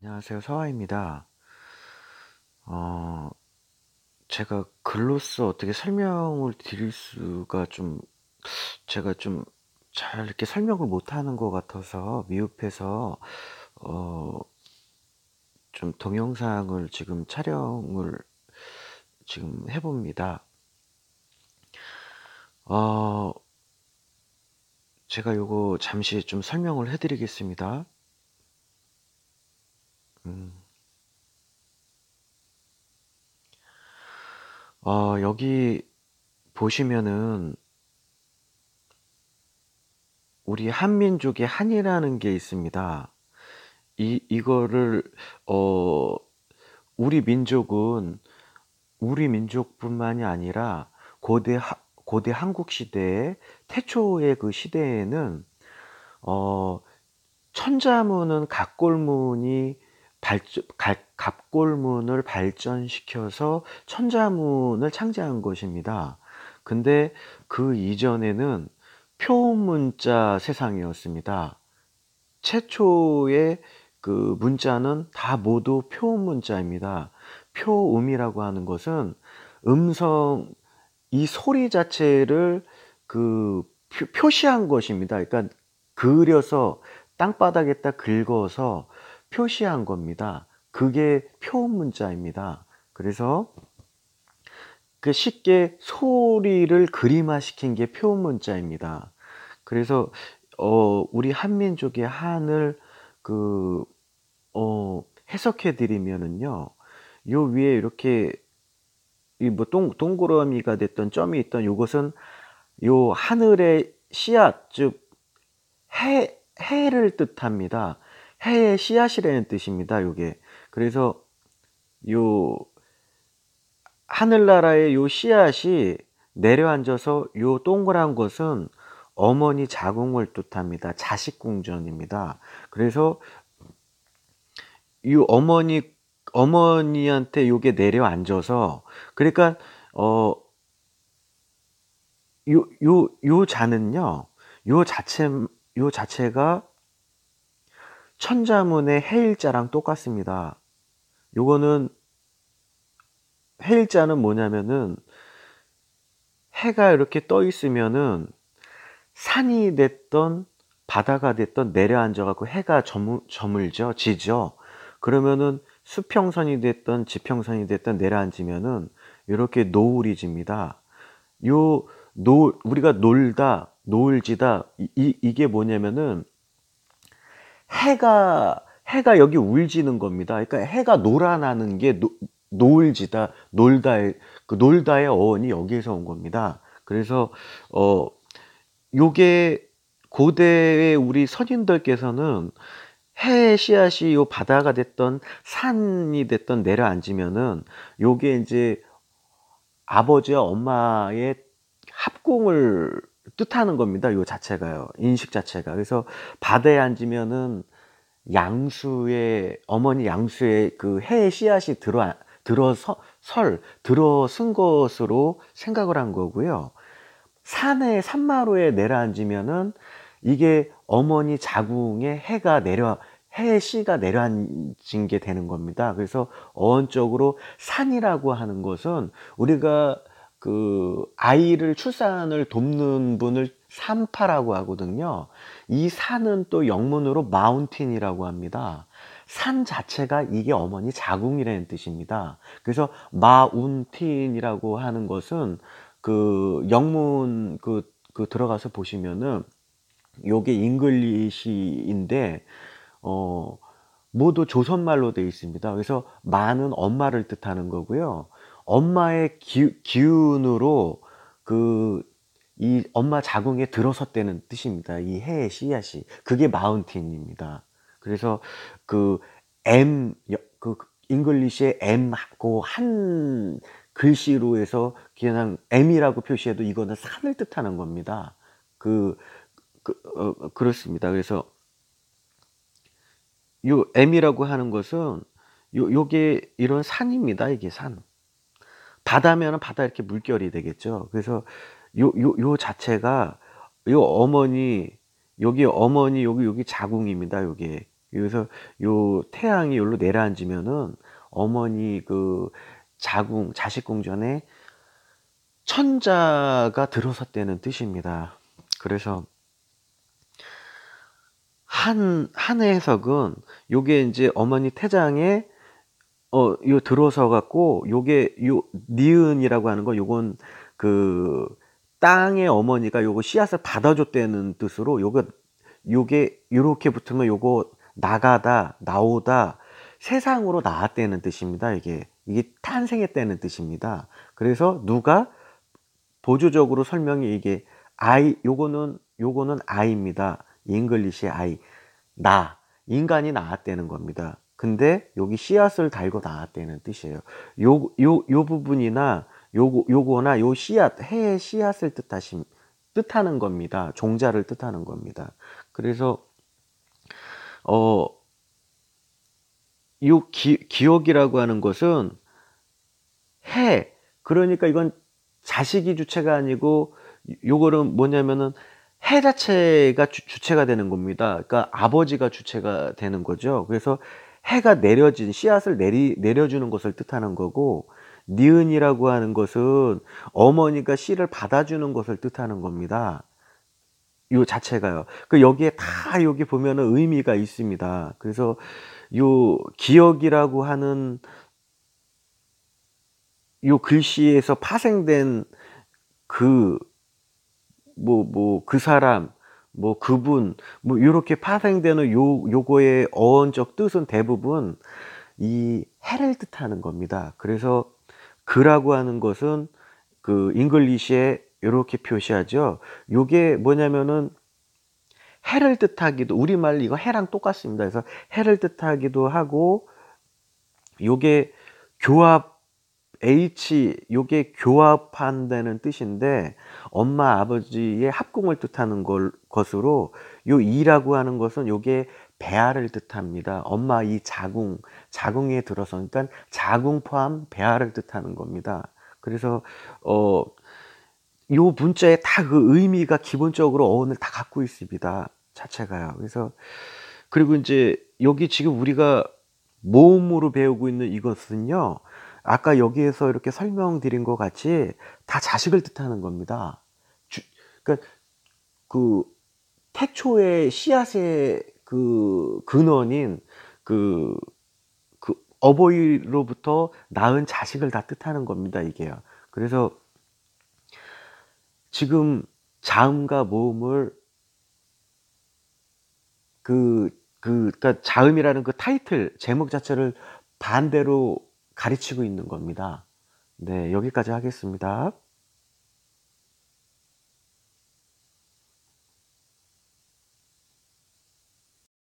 안녕하세요. 서화입니다. 어, 제가 글로써 어떻게 설명을 드릴 수가 제가 잘 이렇게 설명을 못하는 것 같아서 미흡해서, 어, 동영상을 지금 촬영을 지금 해봅니다. 어, 제가 요거 잠시 좀 설명을 해드리겠습니다. 음, 여기 보시면은 우리 한민족의 한이라는 게 있습니다. 이거를, 어, 우리 민족은 우리 민족뿐만이 아니라 고대 한국 시대의 태초의 그 시대에는 어, 천자문은 갑골문을 발전시켜서 천자문을 창제한 것입니다. 근데 그 이전에는 표문자 세상이었습니다. 최초의 그 문자는 다 모두 표문자입니다. 표음이라고 하는 것은 음성, 이 소리 자체를 그 표시한 것입니다. 그러니까 그려서 땅바닥에다 긁어서 표시한 겁니다. 그게 표문자입니다. 그래서 그 쉽게 소리를 그림화시킨 게 표문자입니다. 그래서 우리 한민족의 한을 그 해석해 드리면은요. 요 위에 이렇게 이 뭐 동그라미가 됐던 점이 있던 요것은 요 하늘의 씨앗, 즉 해를 뜻합니다. 해의 씨앗이라는 뜻입니다, 요게. 그래서 요 하늘나라의 요 씨앗이 내려앉아서 요 동그란 것은 어머니 자궁을 뜻합니다. 자식궁전입니다. 그래서 이 어머니한테 요게 내려앉아서, 그러니까 어 요 자는요, 요 자체 요 자체가 천자문의 해일자랑 똑같습니다. 요거는 해일자는 뭐냐면은 해가 이렇게 떠 있으면은 산이 됐던 바다가 됐던 내려앉아 갖고 해가 지죠. 그러면은 수평선이 됐던 지평선이 됐던 내려앉으면은 요렇게 노을이 집니다. 요 우리가 노을지다, 이게 뭐냐면은 해가 여기 울지는 겁니다. 그러니까 해가 놀아나는 게 노을지다, 놀다의 어원이 여기에서 온 겁니다. 그래서 어 요게 고대의 우리 선인들께서는 해의 씨앗이 요 바다가 됐던 산이 됐던 내려앉으면은 요게 이제 아버지와 엄마의 합궁을 뜻하는 겁니다. 요 자체가요. 인식 자체가. 그래서 바다에 앉으면은 어머니 양수의 그 해의 씨앗이 들어선 것으로 생각을 한 거고요. 산마루에 내려앉으면은 이게 어머니 자궁에 해의 씨가 내려앉은 게 되는 겁니다. 그래서 어원적으로 산이라고 하는 것은 우리가 그 아이를 출산을 돕는 분을 산파라고 하거든요. 이 산은 또 영문으로 마운틴이라고 합니다. 산 자체가 이게 어머니 자궁이라는 뜻입니다. 그래서 마운틴이라고 하는 것은 그 영문 들어가서 보시면은 요게 잉글리시인데 어 모두 조선말로 되어 있습니다. 그래서 마는 엄마를 뜻하는 거고요. 엄마의 기운으로 이 엄마 자궁에 들어섰다는 뜻입니다. 이 해의 씨앗이. 그게 마운틴입니다. 그래서 그 잉글리시의 M하고 한 글씨로 해서 그냥 M이라고 표시해도 이거는 산을 뜻하는 겁니다. 그렇습니다. 그래서 요 M이라고 하는 것은 요게 이런 산입니다. 이게 산. 바다면은 바다 이렇게 물결이 되겠죠. 그래서 요 자체가 요 어머니, 여기 어머니, 여기 자궁입니다. 요게. 그래서 요 태양이 여기로 내려앉으면은 어머니 그 자식 궁전에 천자가 들어섰다는 뜻입니다. 그래서 한 해석은 요게 이제 어머니 태장에 요 들어서 갖고 요게 요 니은이라고 하는 거 요건 그 땅의 어머니가 요거 씨앗을 받아줬다는 뜻으로 요게 요렇게 붙으면 요거 나가다 나오다 세상으로 나왔다는 뜻입니다. 이게 탄생했다는 뜻입니다. 그래서 누가 보조적으로 설명이 이게 요거는 아이입니다. 잉글리시 아이. 인간이 나왔다는 겁니다. 근데 여기 씨앗을 달고 나왔다는 뜻이에요. 요 부분이나 요거나 요 씨앗, 해의 씨앗을 뜻하는 겁니다. 종자를 뜻하는 겁니다. 그래서, 어, 요 기억이라고 하는 것은 그러니까 이건 자식이 주체가 아니고 요거는 뭐냐면은 해 자체가 주체가 되는 겁니다. 그러니까 아버지가 주체가 되는 거죠. 그래서 해가 씨앗을 내려주는 것을 뜻하는 거고, 니은이라고 하는 것은 어머니가 씨를 받아주는 것을 뜻하는 겁니다. 요 자체가요. 여기에 다 여기 보면은 의미가 있습니다. 그래서 요 기억이라고 하는 요 글씨에서 파생된 그 그 사람, 그분, 요렇게 파생되는 요거의 어원적 뜻은 대부분 이 해를 뜻하는 겁니다. 그래서 그라고 하는 것은 그 잉글리시에 요렇게 표시하죠. 요게 뭐냐면은 해를 뜻하기도, 우리말 이거 해랑 똑같습니다. 그래서 해를 뜻하기도 하고, 요게 교합, 요게 교합한다는 뜻인데, 엄마 아버지의 합궁을 뜻하는 것으로, 요 이라고 하는 것은 요게 배아를 뜻합니다. 엄마 이 자궁에 들어서, 그러니까 자궁 포함 배아를 뜻하는 겁니다. 그래서 요 문자에 다 그 의미가 기본적으로 어원을 다 갖고 있습니다. 자체가요. 그래서 그리고 이제 여기 지금 우리가 모음으로 배우고 있는 이것은요. 아까 여기에서 이렇게 설명드린 것 같이 다 자식을 뜻하는 겁니다. 그러니까 그 태초의 씨앗의 그 근원인 그 어버이로부터 낳은 자식을 다 뜻하는 겁니다. 이게요. 그래서 지금 자음과 모음을 그러니까 자음이라는 그 타이틀, 제목 자체를 반대로 가르치고 있는 겁니다. 네, 여기까지 하겠습니다.